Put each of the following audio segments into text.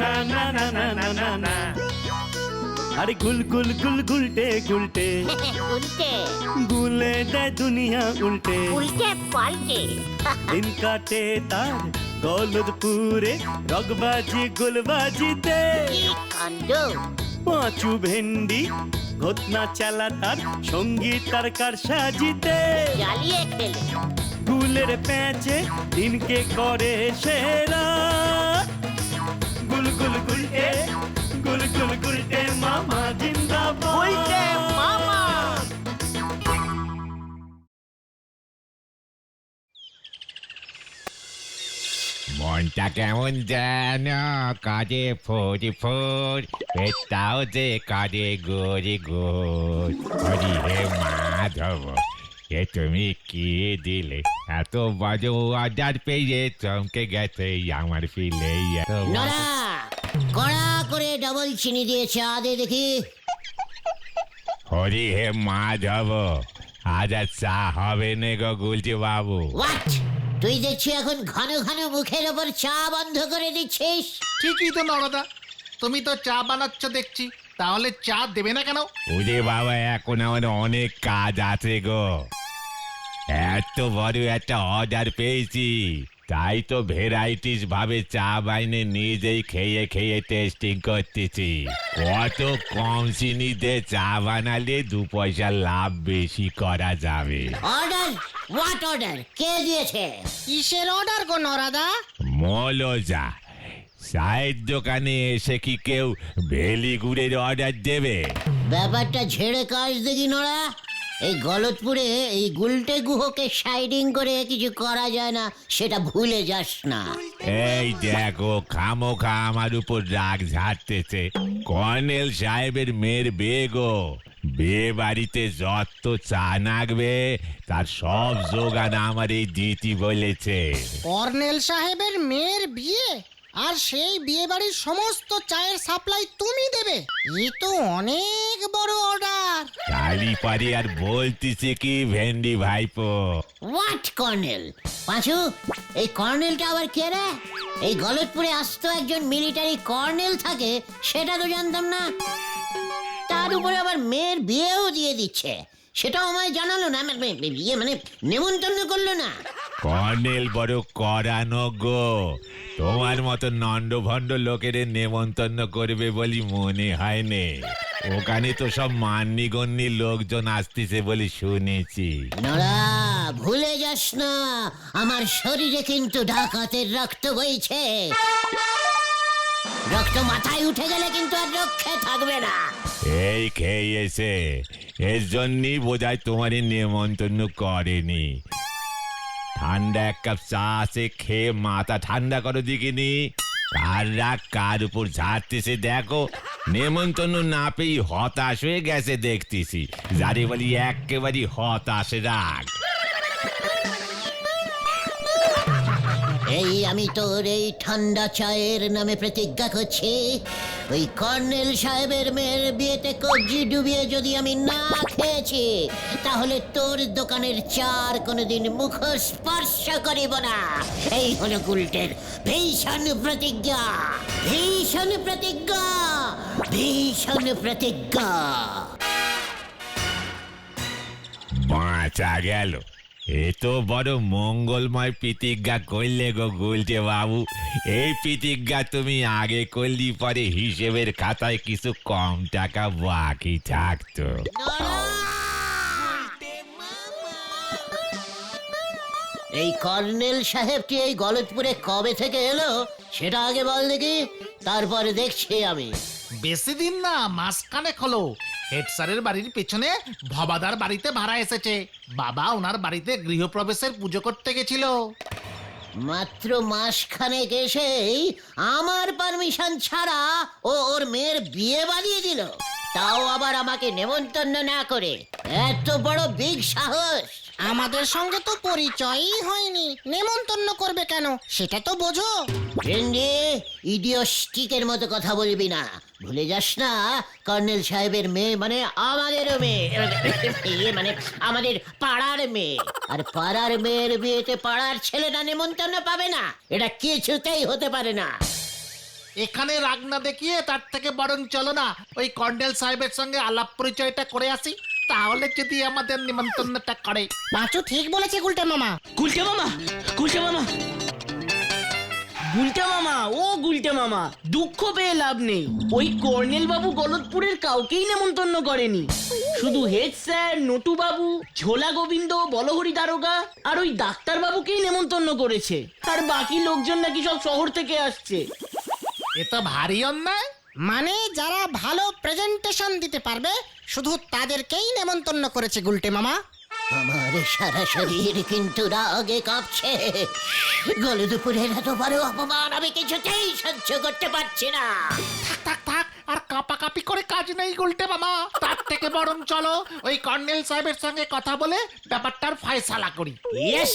না না না না না না না। আরে গুল গুল গুল গুলটে গুলটে উল্টে গুলে দেয় দুনিয়া উল্টে। উল্টে পাল্টে দিন কাটে তার দৌলতপুরে রগবাজি গুলবাজিতে। কি কাণ্ড! পাঁচু ভেন্ডি ঘটনা চালা তার সঙ্গীত তার কার সাজিতে। জ্বালিয়ে খেলে গুলের প্যাচে দিনকে করে সেরা। গুল গুল গুলটে গুল গুল গুলটে মামা জিন্দাবাদ। উল্টে মামা। মনটা কেমন যেন কাজে ফোরি ফোর, পেটটাও যে কাজে গড়ি গোর। হরি হে মাধব, এ তুমি কি দিলে? এত বড় অর্ডার পেয়ে চমকে গেছে আমার ফিলে। নড়া কড়া করে ডবল চিনি দিয়ে চা দে দেখি। হরি হে মাধব, আজ আর চা হবে নে গো গুলটি বাবু। হোয়াট? তুই দেখছি এখন ঘন ঘন মুখের ওপর চা বন্ধ করে দিচ্ছিস। ঠিকই তো নরদা, তুমি তো চা বানাচ্ছ দেখছি, তাহলে চা দেবে না কেন? ওরে বাবা, এখন আমার অনেক কাজ আছে গো। এত বড় একটা অর্ডার পেয়েছি, তাই তো ভ্যারাইটিস ভাবে চা বাইনে নিজেই খেয়ে খেয়ে টেস্টিং করতেছি। কত কম চিনিতে চা বানালে 2 পয়সা লাভ বেশি করা যাবে। অর্ডার? What order? কে দিয়েছে? কিসের অর্ডার গো নরাদা? মৌলজা, চায়ের দোকানে এসে কি কেউ ভেলি গুড়ের অর্ডার দেবে? ব্যাপারটা ঝেড়ে কাজ দেখি নড়া। এই গলতপুরে এই গুলটে গুহকে সাইডিং করে কিছু করা যায় না, সেটা ভুলে যাস না। এই দেখো, খামোখা আমার উপর রাগ ঝাড়তেছে। কর্নেল সাহেবের মেয়ের বিয়ে গো। বিয়ে বাড়িতে যত চা নাগবে তার সব জোগান আমার এই দিতি বলেছে। কর্নেল সাহেবের মেয়ের বিয়ে, আর সেই বিয়ে বাড়ির সমস্ত চায়ের সাপ্লাই তুমি দেবে? এ তো অনেক বড় অর্ডার। কালি পারি আর বলতেছে কি ভেন্ডি ভাইপো? What colonel? পাঁচু, এই কর্নেলটা আবার কে রে? এই গলতপুরে আসতো একজন মিলিটারি কর্নেল থাকে, সেটা তো জানতাম না। তার উপরে আবার মেয়ের বিয়েও দিয়ে দিচ্ছে, সেটাও আমায় জানালো না। বিয়ে মানে নেমন্তন্ন করলো না। কর্নেল বড় করানো গো। তোমার মতো নন্ড ভণ্ড লোকের নেমন্তন্ন করবে বলি মনে হয় নে। ওখানে তো সব মান্যি গণ্যি লোকজন আসতেছে বলে শুনেছি। নড়া, ভুলে যাস না, আমার শরীরে কিন্তু ডাকাতের রক্ত বইছে। রক্ত মাথায় উঠে গেলে কিন্তু আর রক্ষে থাকবে না। এই খেয়েছে, এর জন্যই বোধহয় তোমার নেমন্তন্ন করেনি। ঠান্ডা এক কাপ চা আছে, খেয়ে মাথা ঠান্ডা করো দেখিনি। কার রাগ কার উপর ঝাড়তেছে দেখো। নেমন্তন্ন না পেয়ে হতাশ হয়ে গেছে দেখতেছি। যারে বলি একেবারে হতাশ রাগ। এই আমি তোর এই ঠান্ডা চায়ের নামে প্রতিজ্ঞা করছি, ওই কর্নেল সাহেবের মেয়ের বিয়েতে কবজি ডুবিয়ে যদি আমি না খেয়েছি, তাহলে তোর দোকানের চার কোনোদিন মুখ স্পর্শ করিব না। এই হলো গুলটের ভীষণ প্রতিজ্ঞা, ভীষণ প্রতিজ্ঞা, ভীষণ প্রতিজ্ঞা। বাঁচা গেল। এ তো বড় মঙ্গলময় প্রতিজ্ঞা করলে গো গুলটে বাবু। এই প্রতিজ্ঞা তুমি আগে করলি পরে হিসেবের খাতায় কিছু কম টাকা বাকি থাকতো। এই কর্নেল সাহেবটি এই গলতপুরে কবে থেকে এলো সেটা আগে বল দেখি, তারপরে দেখছি আমি। বেশি দিন না, মাসখানেক হলো। হেড স্যারের বাড়ির পেছনে ভবাদার বাড়িতে ভাড়া এসেছে। বাবা ওনার বাড়িতে গৃহপ্রবেশের পুজো করতে গেছিল। মাত্র মাসখানেক এসেই আমার পারমিশন ছাড়া ও ওর মেয়ের বিয়ে বানিয়ে দিল, তাও আবার আমাকে নেমন্তন্ন না করে। এত বড় বিগ সাহস! আমাদের সঙ্গে তো পরিচয়ই হয়নি, নেমন্তন্ন করবে কেন সেটা তো বোঝো। ভেন্ডি, ইডিওস্টিকের মতো কথা বলবি না। ভুলে যাস না, কর্নেল সাহেবের মেয়ে মানে আমাদেরও মেয়ে, মানে আমাদের পাড়ার মেয়ে। আর পাড়ার মেয়ের বিয়েতে পাড়ার ছেলেরা নেমন্তন্ন পাবে না, এটা কিছুতেই হতে পারে না। এখানে রাগ না দেখিয়ে তার থেকে বরং চলো না ওই কর্নেল সাহেবের সঙ্গে আলাপ পরিচয়টা করে আসি, তাহলে যদি আমাদের নিমন্ত্রণটা করে। পাঁচু ঠিক বলেছে গুলটে মামা। গুলটে মামা, গুলটে মামা, গুলটে মামা, ও গুলটে মামা, দুঃখ পেয়ে লাভ নেই। ওই কর্নেল বাবু গলতপুরের কাউকেই নেমন্তন্ন করেনি, শুধু হেড স্যার, নটু বাবু, ঝোলা গোবিন্দ, বলহরি দারোগা আর ওই ডাক্তার বাবুকেই নেমন্তন্ন করেছে। আর বাকি লোকজন নাকি সব শহর থেকে আসছে। এ তো ভারী অন্যায়। মানে যারা ভালো প্রেজেন্টেশন দিতে পারবে শুধু তাদেরকেই নেমন্তন্ন করেছে গুলটে মামা। আমার সারা শরীর কিন্তু রাগে কাঁপছে। গলে দুপুরের এত বড় অপমান আমি কিছুতেই সহ্য করতে পারছি না। থাক থাক থাক, আর কাঁপাকাঁপি করে কাজ নেই গুলটে মামা। তার থেকে বরং চলো ওই কর্নেল সাহেবের সঙ্গে কথা বলে ব্যাপারটার ফয়সালা করি। ইয়েস,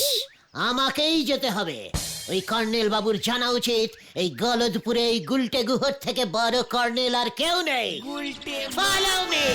আমাকেই যেতে হবে। ওই কর্নেল বাবুর জানা উচিত এই গলদপুরে এই গুলটে গুহর থেকে বড় কর্নেল আর কেউ নেই। Follow me.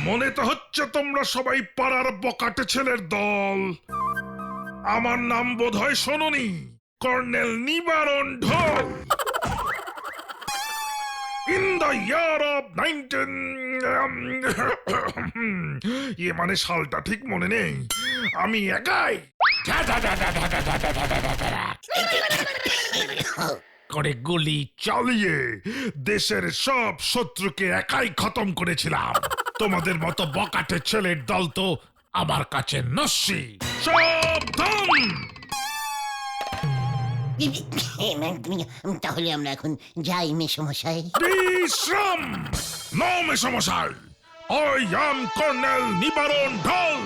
মনে তো হচ্ছে তোমরা সবাই পাড়ার বকাটে ছেলের দল। আমার নাম বোধহয় শোনোনি, কর্নেল নিবারণ ঢোল। ইন দ্য ইয়ার অফ 19 মানে সালটা ঠিক মনে নেই, আমি একাই করে গুলি চালিয়ে দেশের সব শত্রুকে একাই খতম করেছিলাম। তোমাদের মতো বকাটে ছেলের দল তো আমার কাছে নস্যি। সাবধান! তাহলে আমরা এখন যাই মেসমশাই। বিশ্রাম! নো মেসমশাই, I am কর্নেল নিবারণ ঢোল।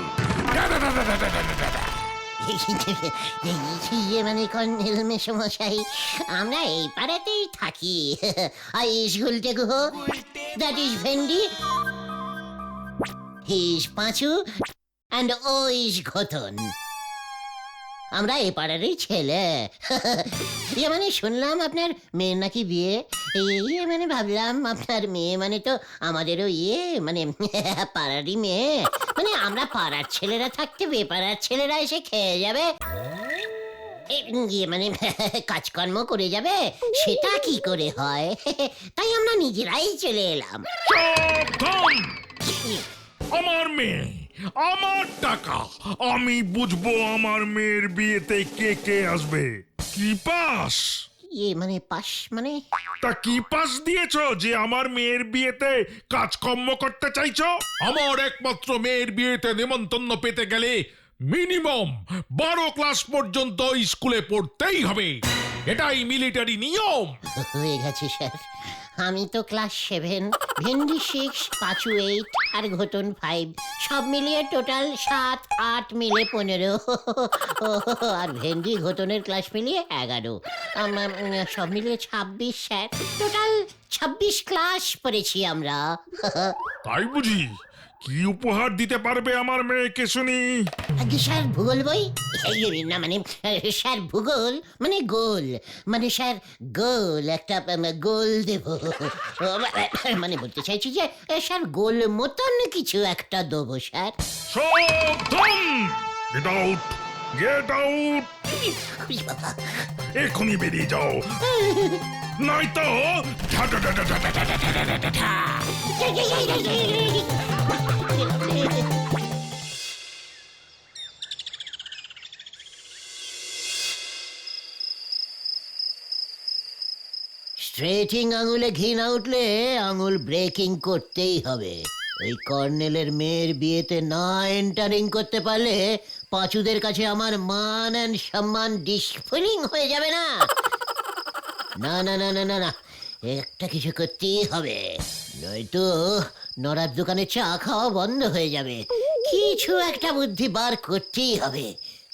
মানে কর্নেল মেসমশাই, আমরা এই পাড়াতেই থাকি। আইস Gulte Guha, that is Bhendi, he is Panchu, and ও ইজ ঘটন। আমরা এই পাড়ারই ছেলে। মানে শুনলাম আপনার মেয়ের নাকি বিয়ে। মানে ভাবলাম আপনার মেয়ে মানে তো আমাদেরও মানে পাড়ারই মেয়ে। মানে আমরা পাড়ার ছেলেরা থাকতে বেপাড়ার ছেলেরা এসে খেয়ে যাবে, মানে কাজকর্ম করে যাবে, সেটা কি করে হয়? তাই আমরা নিজেরাই চলে এলাম। সাবধান! আমার মেয়ে, আমার টাকা, আমি বুঝবো আমার মেয়ের বিয়েতে কে কে আসবে। কি পাস? মানে পাস মানে? তা কি পাস দিয়েছো যে আমার মেয়ের বিয়েতে কাজকর্ম করতে চাইছো? আমার একমাত্র মেয়ের বিয়েতে নেমন্তন্ন পেতে গেলে মিনিমাম 12 ক্লাস পর্যন্ত স্কুলে পড়তেই হবে। এটাই মিলিটারি নিয়ম। হয়ে গেছে স্যার, আমি তো ক্লাস 7, ভেন্ডি 6, পাঁচু 8 আর ঘটন 5, সব মিলিয়ে টোটাল 7, 8 মিলে 15। আর ভেন্ডি ঘটনের ক্লাস মিলিয়ে 11, সব মিলিয়ে 26 স্যার। টোটাল 26 ক্লাস পড়েছি আমরা। তাই বুঝি? কি উপহার দিতে পারবে আমার মেয়েকে শুনি? আগে স্যার ভূগোল বই, না মানে স্যার ভূগোল মানে গোল, মানে স্যার গোল একটা গোল দেব। মানে বলতে চাইছি যে স্যার গোল মতন কিছু একটা দেবো স্যার। সাবধান! Get out! Get out! এখনই বেরিয়ে যাও, নয়তো স্ট্রেটিং আঙুলে ঘি না উঠলে আঙুল ব্রেকিং করতেই হবে। ওই কর্নেলের মেয়ের বিয়েতে না এন্টারিং করতে পারলে পাঁচুদের কাছে আমার মান এন্ড সম্মান ডিসফিলিং হয়ে যাবে না। না না না না না না, একটা কিছু করতেই হবে, নয়তো নড়ার দোকানে চা খাওয়া বন্ধ হয়ে যাবে। কিছু একটা বুদ্ধি বার করতেই হবে,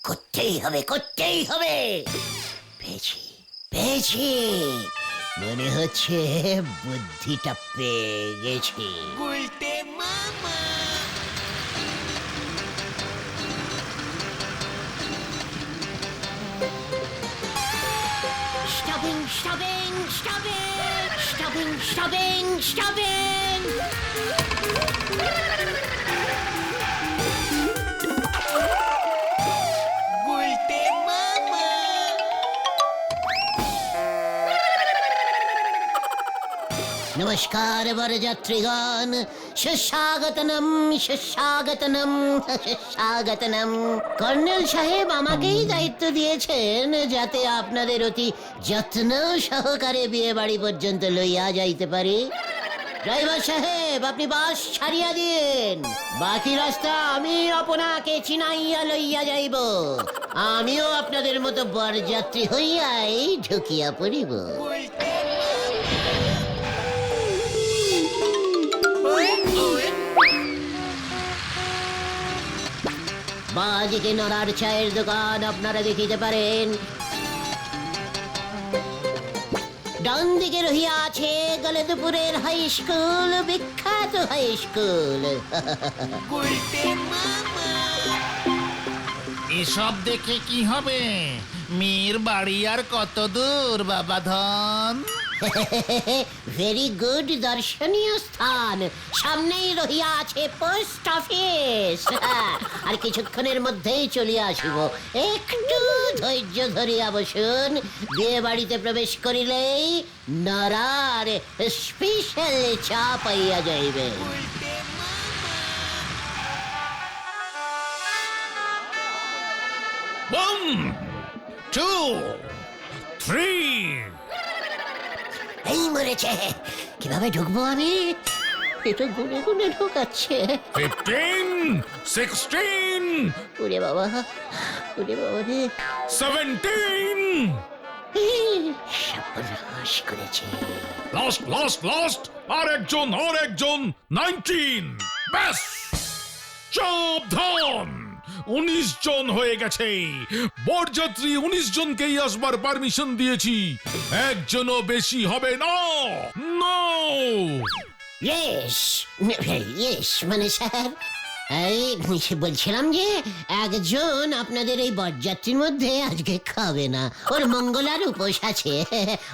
করতেই হবে, করতেই হবে। পেয়েছি পেয়েছি, মনে হচ্ছে বুদ্ধিটা পেয়ে গেছি। Stopping stopping stopping stopping stopping stopping নমস্কার বরযাত্রীগণ, সুস্বাগতনম সুস্বাগতনম সুস্বাগতনম। কর্নেল সাহেব আমাকেই দায়িত্ব দিয়েছেন যাতে আপনাদের অতি যত্ন সহকারে বিয়ে বাড়ি পর্যন্ত লইয়া যাইতে পারি। ড্রাইভার সাহেব, আপনি বাস ছাড়িয়া দিন, বাকি রাস্তা আমি আপনাকে চিনাইয়া লইয়া যাইব। আমিও আপনাদের মতো বরযাত্রী হইয়াই ঢুকিয়া পড়িব। বাদিকে নড়ার চায়ের দোকান আপনারা দেখিতে পারেন। ডান দিকে রহিয়া আছে গলতপুরের হাই স্কুল, বিখ্যাত হাই স্কুল। এসব দেখে কি হবে? মেয়ের বাড়ি আর কত দূর বাবা ধন? ভেরি গুড, দর্শনীয় স্থান। সামনেই রহিয়া আছে পোস্ট অফিস। আর কিছুক্ষণের মধ্যেই চলিয়া আসিব, একটু ধৈর্য ধরিয়া বসুন। বিয়ে বাড়িতে প্রবেশ করিলেই নরার স্পেশাল চা পাইয়া যাইবে। 1, 2, 3, এই মরেছে, কিভাবে ঢুকবো আমি? এটা গুনে গুনে ঢোকাচ্ছে। 15, 16, ওরে বাবা, ওরে বাবা রে, 17, সর্বনাশ করেছে। লাস্ট আর একজন 19। ব্যাস, সাবধান, 19 জন হয়ে গেছে। বরযাত্রী 19 জনকেই আসবার পারমিশন দিয়েছি, একজনও বেশি হবে না। নো, ইয়েস মানে স্যার, এই বলছিলাম যে একজন আপনাদের এই বরযাত্রীর মধ্যে আজকে খাবে না, ওর মঙ্গলার উপোস আছে।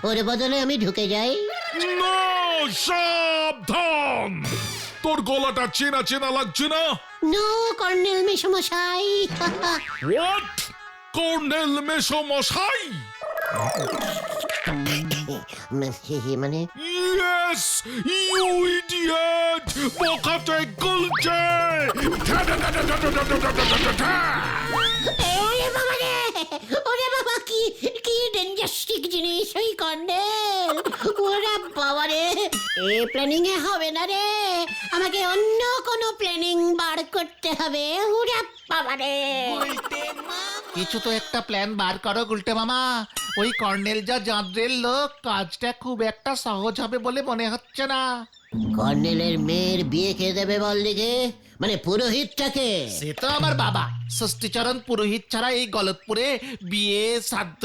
ওর বদলে আমি ঢুকে যাই। নো, সাবধান, তোর গলাটা চেনা চেনা লাগছে না? নো কর্নেল মেসমশাই। হোয়াট? কর্নেল মেসমশাই? মানে ইয়েস, ইউ ইডিয়েট, বোকাতে গুলছে। ওরে বাবা রে, ওরে বাবা, কি কি ডেঞ্জাস্টিক জিনিস ওই কর্নেল। ওরে বাবা রে, এ প্ল্যানিং এ হবে না রে, আমাকে অন্য কোনো প্ল্যানিং বার করতে হবে। ওরে বাবা রে, কিছু তো একটা প্ল্যান বার করো গুলটে মামা। ওই কর্নেল যা জাদ্রের লোক, কাজটা খুব একটা সহজ হবে বলে মনে হচ্ছে না। কর্নেলের মেয়ের বিয়ে কে দেবে বল দিকে, মানে পুরোহিতটাকে? সে তো আমার বাবা ষষ্ঠীচরণ পুরোহিত ছাড়া এই গলতপুরে বিয়ে শ্রাদ্ধ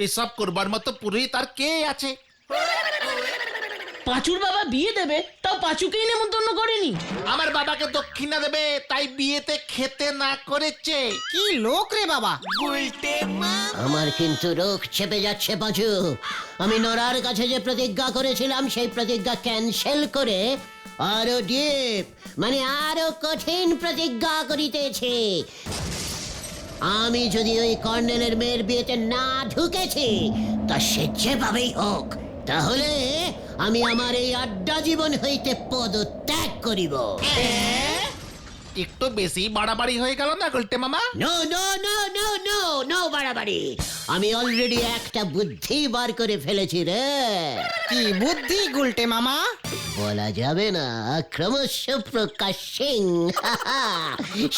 এসব করবার মতো পুরোহিত আর কে আছে? পাঁচুর বাবা বিয়ে দেবে, তাও পাঁচুকেই নেমন্তন্ন করেনি। আমার বাবাকে দক্ষিণা দেবে তাই বিয়েতে খেতে না করেছে। কি লোক রে বাবা! আমার কিন্তু রোগ চেপে যাচ্ছে পাঁচু। আমি নরার কাছে যে প্রতিজ্ঞা করেছিলাম সেই প্রতিজ্ঞা ক্যান্সেল করে আরো ডিপ মানে আরো কঠিন প্রতিজ্ঞা করিতেছি। আমি যদি ওই কর্নেলের মেয়ের বিয়েতে না ঢুকেছি, তা সে যেভাবেই হোক, তাহলে আমি আমার এই আড্ডা জীবন হইতে পদত্যাগ করিব। একটু বেশি বাড়াবাড়ি হয়ে গেল না গুলটে মামা? No no no no no no বাড়াবাড়ি। আমি অলরেডি একটা বুদ্ধি বার করে ফেলেছি রে। কি বুদ্ধি গুলটে মামা? বলা যাবে না, ক্রমশ প্রকাশিং।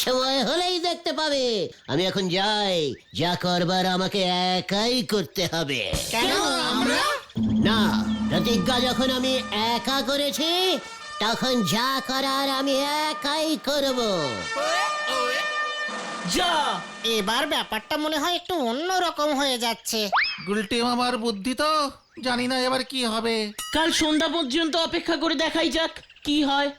সময় হলেই দেখতে পাবে। আমি এখন যাই, যা করবার আমাকে একাই করতে হবে। কেন আমরা? না, প্রতিজ্ঞা যখন আমি একা করেছি, তখন যা করার আমি একাই করব। যা, এবার ব্যাপারটা মনে হয় একটু অন্য রকম হয়ে যাচ্ছে। গুলটে মামার বুদ্ধি তো, জানি না এবার কি হবে। কাল সন্ধ্যা পর্যন্ত অপেক্ষা করে দেখাই যাক কি হয়।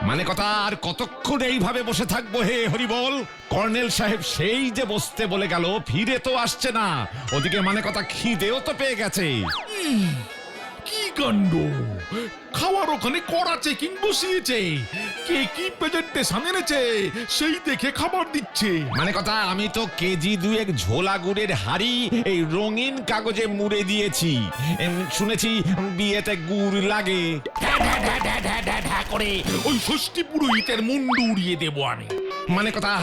মানে কথা আর কতক্ষণ এইভাবে বসে থাকবো হে হরিবল? কর্নেল সাহেব সেই যে বসতে বলে গেল, ফিরে তো আসছে না। ওদিকে মানে কথা খিদেও তো পেয়ে গেছে। কি কাণ্ড! খাওয়ার ওখানে কড়া চেকিং বসিয়েছে, কে কি প্রেজেন্টেশন এনেছে সেই দেখে খাবার দিচ্ছে। মানে কথা আমি তো কেজি 2 ঝোলা গুড়ের হাড়ি এই রঙিন কাগজে মুড়ে দিয়েছি। শুনেছি বিয়েতে গুড় লাগে। করে ওই ষষ্ঠী পুরোহিতের মুন্ডু উড়িয়ে দেবো আমি। মানে কথা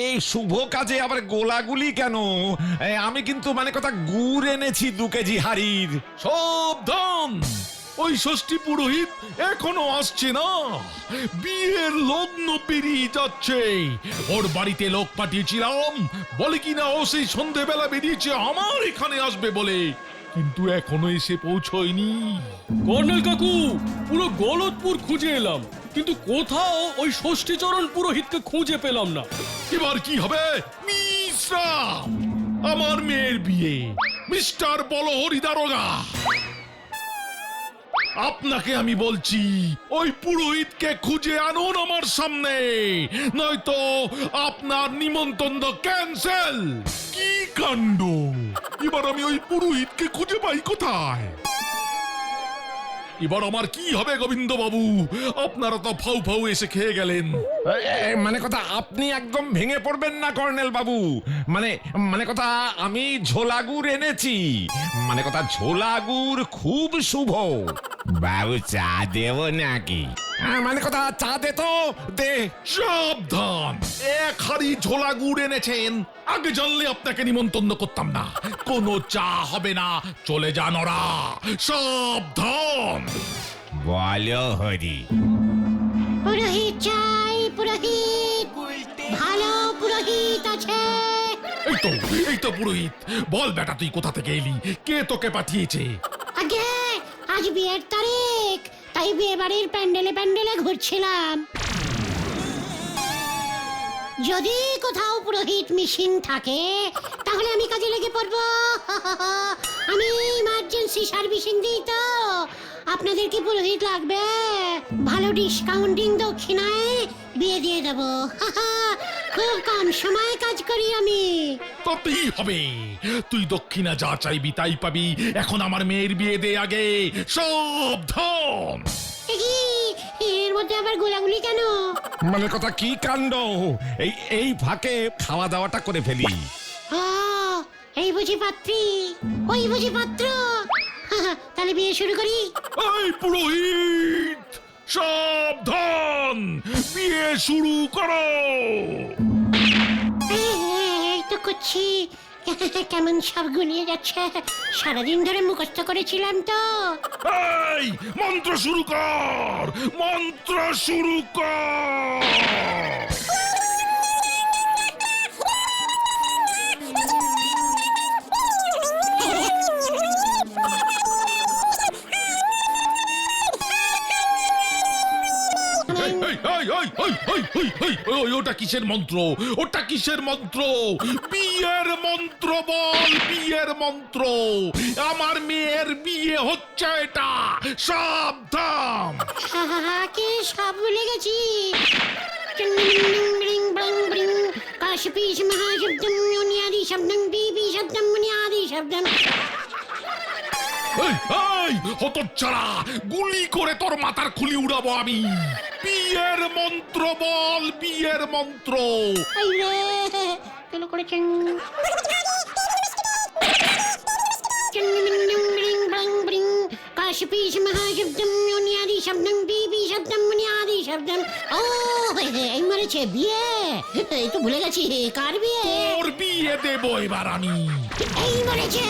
এই শুভ কাজে আবার গোলাগুলি কেন? আমি কিন্তু মানে কথা গুড় এনেছি 2 কেজি হাড়ির। সাবধান, ওই ষষ্ঠী পুরোহিত এখনো আসছে না। বিয়ের লগ্ন পেরিয়ে যাচ্ছে। ওর বাড়িতে লোক পাঠিয়েছিলাম, বলে কিনা ও সেই সন্ধেবেলা বেরিয়েছে আমার এখানে আসবে বলে, কিন্তু এখনো এসে পৌঁছয়নি। কর্নেল কাকু, পুরো গলতপুর খুঁজে এলাম, কিন্তু কোথাও ওই ষষ্ঠীচরণ পুরোহিতকে খুঁজে পেলাম না। এবার কি হবে? বিশ্রাম, আমার মেয়ের বিয়ে, মিস্টার বলহরি দারোগা। আপনাকে আমি বলছি, ওই পুরোহিতকে খুঁজে আনুন আমার সামনে, নয়তো আপনার নিমন্ত্রণ ক্যান্সেল। কি কাণ্ড! এবার আমি ওই পুরোহিতকে খুঁজে পাই কোথায়? এবার আমার কি হবে গোবিন্দ বাবু? আপনারা তো ফাউ ফাউ এসে খেয়ে গেলেন। মানে কথা আপনি একদম ভেঙে পড়বেন না কর্নেল বাবু। মানে কথা আমি ঝোলা গুড় এনেছি। মানে কথা ঝোলা গুড় খুব শুভ। বাবু চা দেব নাকি? মানে কথা চা দে তো দে। সাবধান, 1 হাড়ি ঝোলা গুড় এনেছেন, আগে জানলে আপনাকে নিমন্ত্রণ করতাম না। কোনো চা হবে না, চলে যান ওরা। সাবধান। বলো হরি। পুরোহিত চাই, পুরোহিত। ভালো পুরোহিত আছে? এই তো পুরোহিত। বল বেটা, তুই কোথা থেকে এলি? কে তোকে পাঠিয়েছে? আগে আজ বিয়ের তারিখ, তাই বিয়ে বাড়ির প্যান্ডেলে প্যান্ডেলে ঘুরছিলাম। যদি কোথাও পুরোহিত মিসিং থাকে তাহলে আমি কাজে লেগে পড়বো। আমি ইমার্জেন্সি সার্ভিসিং দিই তো। আপনাদের কি পুরোহিত লাগবে? ভালো ডিসকাউন্টিং দক্ষিণায় বিয়ে দিয়ে দেবো। খুব কম সময় কাজ করি আমি। তাতেই হবে, তুই দক্ষিণা যা চাইবি তাই পাবি। এখন আমার মেয়ের বিয়ে দে আগে। সাবধান। এর মধ্যে আবার গোলাগুলি কেন? মানে কথা কি কাণ্ড! এই ফাঁকে খাওয়া দাওয়াটা করে ফেলি। এই বুঝি পাত্রী, ওই বুঝি পাত্র। তাহলে বিয়ে শুরু করি। এই পুরোহিত, সাবধান, বিয়ে শুরু করো। এই তো করছি। কেমন সব গুলিয়ে যাচ্ছে। সারাদিন ধরে মুখস্থ করেছিলাম তো। এই মন্ত্র শুরু কর, মন্ত্র শুরু কর। ওটা কিসের মন্ত্র? ওটা কিসের মন্ত্র? বিয়ের মন্ত্র বল, বিয়ের মন্ত্র। আমার মেয়ের বিয়ে হচ্ছে এটা। সাবধান। কি সব ভুলে গেছি। কাশপিস মহাশব্দম মুনিয়াদি শব্দম বিবি শব্দম মুনিয়াদি শব্দম। হতচ্ছাড়া, গুলি করে তোর মাথার খুলি উড়াবো আমি। বিয়ের মন্ত্র বল, বিয়ের মন্ত্র। কেন করেছেন? কাশপিস মহাশব্দম মুনিয়াদি শব্দম বিবি শব্দম মুনিয়াদি শব্দম। ও এই মরেছে বিয়ে। এই তো ভুলে গেছি, কার বিয়ে? তোর বিয়ে দেবো এবার আমি। এই মরেছে,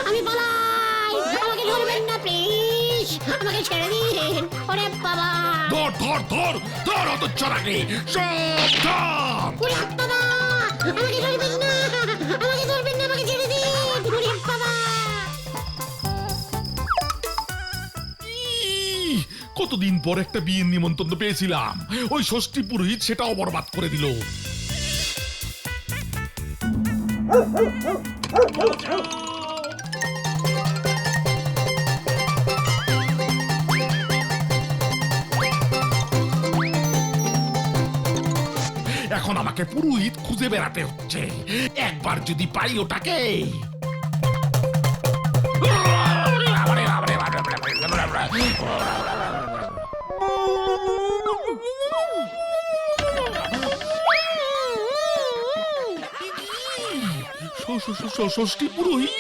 আমি পালাই। আমাকে ধরবেন না প্লিজ, আমাকে ছেড়ে দিন। ওরে বাবা, ধর ধর ধর ধর হতচ্ছাড়াকে। সাবধান। ওরে বাবা, আমাকে ধরবেন না, আমাকে ধরবেন না, আমাকে ছেড়ে দিন। ওরে বাবা। কতদিন পর একটা বিয়ের নিমন্ত্রণ পেয়েছিলাম, ওই ষষ্ঠী পুরোহিত সেটাও বরবাদ করে দিল। এখন আমাকে পুরোহিত খুঁজে বেড়াতে হচ্ছে। একবার যদি পাই ওটাকে। ষষ্ঠী পুরোহিত,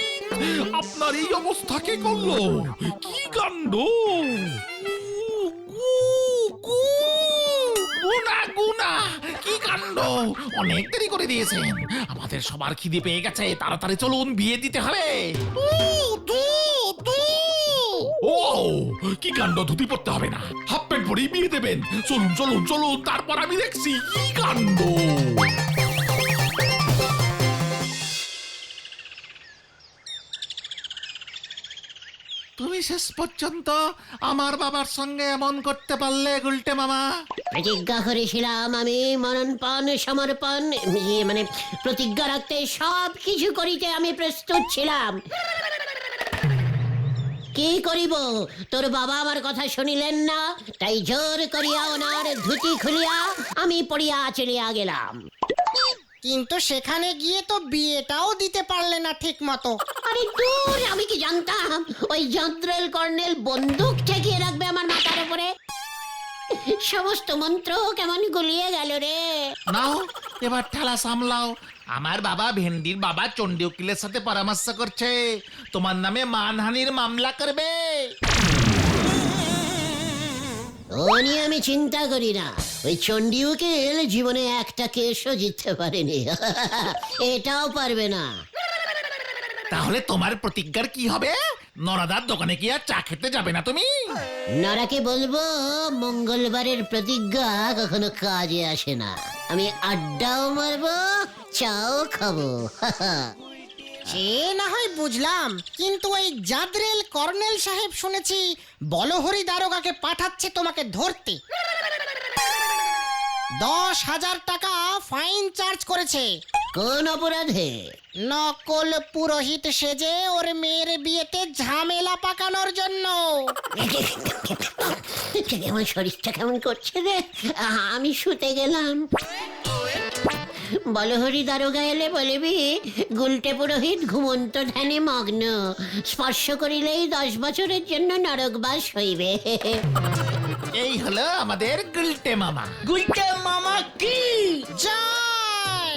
আপনার এই অবস্থা কে করলো? কি কাণ্ড! গুনা গুনা, কি কাণ্ড! অনেক দেরি করে দিয়েছেন। আমাদের সবার খিদে পেয়ে গেছে, তাড়াতাড়ি চলুন, বিয়ে দিতে হবে। ও কি কাণ্ড! ধুতি পড়তে হবে না, হাফ প্যান্ট পরেই বিয়ে দেবেন। চলুন চলুন চলুন, তারপর আমি দেখছি কি কাণ্ড। তুমি শেষ পর্যন্ত আমার বাবার সঙ্গে এমন করতে পারলে গুলটে মামা? প্রতিজ্ঞা করেছিলাম আমি মরণপণ সমর্পণ মানে প্রতিজ্ঞা রাখতে সব কিছু করিতে আমি প্রস্তুত ছিলাম। কি করিব, তোর বাবা আমার কথা শুনিলেন না, তাই জোর করিয়া ওনার ধুতি খুলিয়া আমি পড়িয়া চলিয়া গেলাম। কিন্তু সেখানে গিয়ে তো বিয়েটাও দিতে পারলে না ঠিক মতো। আরে দূর, আমি কি জানতাম ওই জন্ত্রেল কর্নেল বন্দুক ঠেকিয়ে রাখবে আমার মাথার উপরে। সমস্ত মন্ত্র কেমন গুলিয়ে গেল রে। নাও এবার ঠেলা সামলাও। আমার বাবা ভেন্ডির বাবা চণ্ডী উকিলের সাথে পরামর্শ করছে, তোমার নামে মানহানির মামলা করবে। ও নিয়ে আমি চিন্তা করি না, ওই চণ্ডী উকিল জীবনে একটা কেসও জিততে পারেনি। এটাও পারবে না। তাহলে তোমার প্রতিজ্ঞার কি হবে? নরাদার দোকানে কি আর চা খেতে যাবে না তুমি? নরাকে বলবো মঙ্গলবারের প্রতিজ্ঞা কখনো কাজে আসে না। আমি আড্ডাও মারবো, চাও খাবো। সে না হয় বুঝলাম, কিন্তু ওই জাদরেল কর্নেল সাহেব শুনেছি বলহরি দারোগাকে পাঠাচ্ছে তোমাকে ধরতে। 10,000 টাকা ফাইন চার্জ করেছে। কোন অপরাধে? নকল পুরোহিত সেজে ওর মেয়ের বিয়েতে ঝামেলা পাকানোর জন্য। আমার শরীরটা কেমন করছে রে, আমি শুতে গেলাম। বলহরি দারোগা এলে বলবি গুলটে পুরোহিত ঘুমন্ত ধ্যানে মগ্ন, স্পর্শ করিলেই 10 বছরের জন্য নরকবাস হইবে। এই হলো আমাদের গুলটে মামা। গুলটে মামা কি জয়!